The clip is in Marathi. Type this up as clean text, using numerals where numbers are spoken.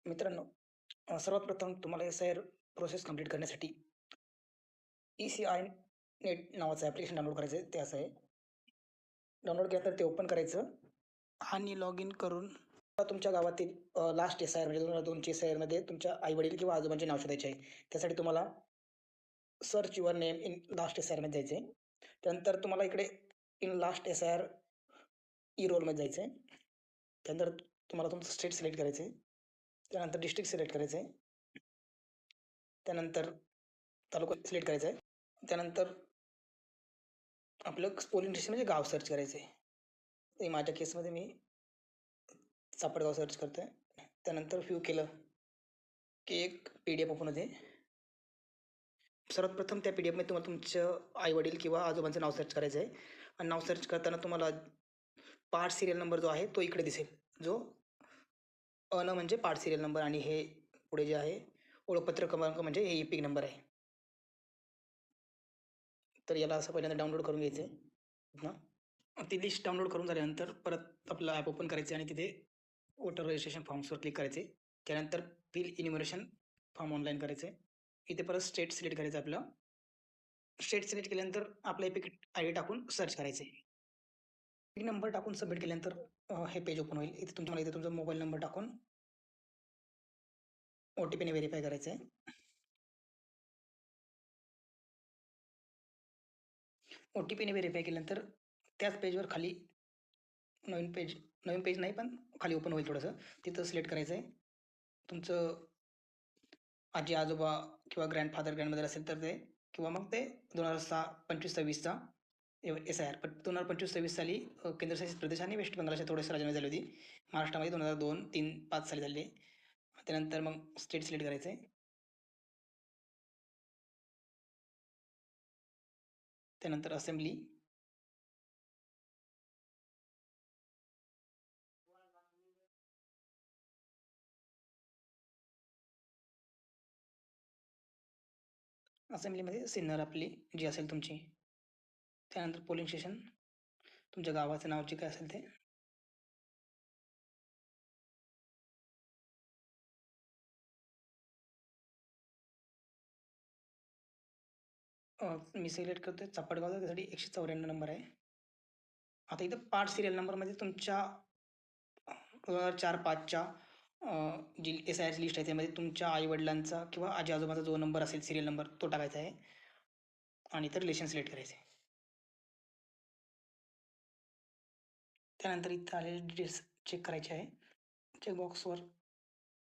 मित्रांनो, सर्वात प्रथम तुम्हाला एस-आय-आर प्रोसेस कंप्लीट करण्यासाठी ई-सी-आय नेट नावाचं ॲप्लिकेशन डाउनलोड करायचं आहे. ते असं आहे. डाउनलोड केल्यानंतर ते ओपन करायचं आणि लॉग इन करून तुमच्या गावातील लास्ट एस-आय-आर म्हणजे 2002ची एस-आय-आरमध्ये तुमच्या आई-वडील किंवा आजोबांचे नाव शोधायचे आहे. त्यासाठी तुम्हाला search your name in last एस-आय-आरमध्ये जायचं आहे. त्यानंतर तुम्हाला इकडे इन लास्ट एस-आय-आर ई-रोलमध्ये जायचं आहे. त्यानंतर तुम्हाला तुमचं स्टेट सिलेक्ट करायचं आहे. त्यानंतर डिस्ट्रिक्ट सिलेक्ट करायचं आहे. त्यानंतर तालुका सिलेक्ट करायचा आहे. त्यानंतर आपलं पोलिंग स्टेशन म्हणजे गाव सर्च करायचं आहे. ते माझ्या केसमध्ये मी सापडगाव सर्च करतोय. त्यानंतर व्ह्यू केलं की एक पी-डी-एफ ओपन होते. सर्वात प्रथम त्या पी-डी-एफमध्ये तुम्हाला तुमचं आई-वडील किंवा आजोबांचं नाव सर्च करायचं आहे आणि नाव सर्च करताना तुम्हाला पार्ट सीरियल नंबर जो आहे तो इकडे दिसेल. जो अ म्हणजे पार्ट सीरियल नंबर आणि हे पुढे जे आहे ओळखपत्र क्रमांक म्हणजे हे ई-पिक नंबर आहे. तर याला असं पहिल्यांदा डाउनलोड करून घ्यायचं आहे. ती लिस्ट डाउनलोड करून झाल्यानंतर परत आपलं ॲप ओपन करायचं आणि तिथे वोटर रजिस्ट्रेशन फॉर्म्सवर क्लिक करायचे. त्यानंतर फिल इन्युमरेशन फॉर्म ऑनलाईन करायचे. इथे परत स्टेट सिलेक्ट करायचं आपलं. स्टेट सिलेक्ट केल्यानंतर आपलं एपिक आय-डी टाकून सर्च करायचं आहे. नंबर टाकून सबमिट केल्यानंतर हे पेज ओपन होईल. इथे तुम्हाला तुमचा मोबाईल नंबर टाकून ओ-टी-पीने व्हेरिफाय करायचं आहे. ओ-टी-पीने व्हेरिफाय केल्यानंतर त्याच पेजवर खाली नवीन पेज नाही पण खाली ओपन होईल थोडंसं. तिथं सिलेक्ट करायचं आहे. तुमचं आजी-आजोबा किंवा ग्रँडफादर, ग्रँडमदर असेल तर ते किंवा मग ते 2006, 25-26चा एस-आय-आर. पण 2025-26 साली केंद्रशासित प्रदेश आणि वेस्ट बंगालच्या थोडेसे राज्यांमध्ये झाली होती. महाराष्ट्रामध्ये 2002, 3, 5 साली झाली आहे. त्यानंतर मग स्टेट सिलेक्ट करायचं आहे. त्यानंतर असेंब्ली. असेंब्लीमध्ये सिन्नर आपली जी असेल तुमची. त्यानंतर पोलिंग स्टेशन तुमच्या गावाचं नाव जे काय असेल ते. मी सिलेक्ट करतोय चापडगावचा, त्यासाठी 194 नंबर आहे. आता इथं पार्ट सिरियल नंबरमध्ये तुमच्या 2004-5च्या जी एस-आय-आरची लिस्ट आहे त्यामध्ये तुमच्या आई-वडिलांचा किंवा आजी-आजोबांचा जो नंबर असेल सिरियल नंबर तो टाकायचा आहे आणि इथं रिलेशन सिलेक्ट करायचं आहे. त्यानंतर इथं आलेले डिटेल्स चेक करायचे आहे. चेक बॉक्सवर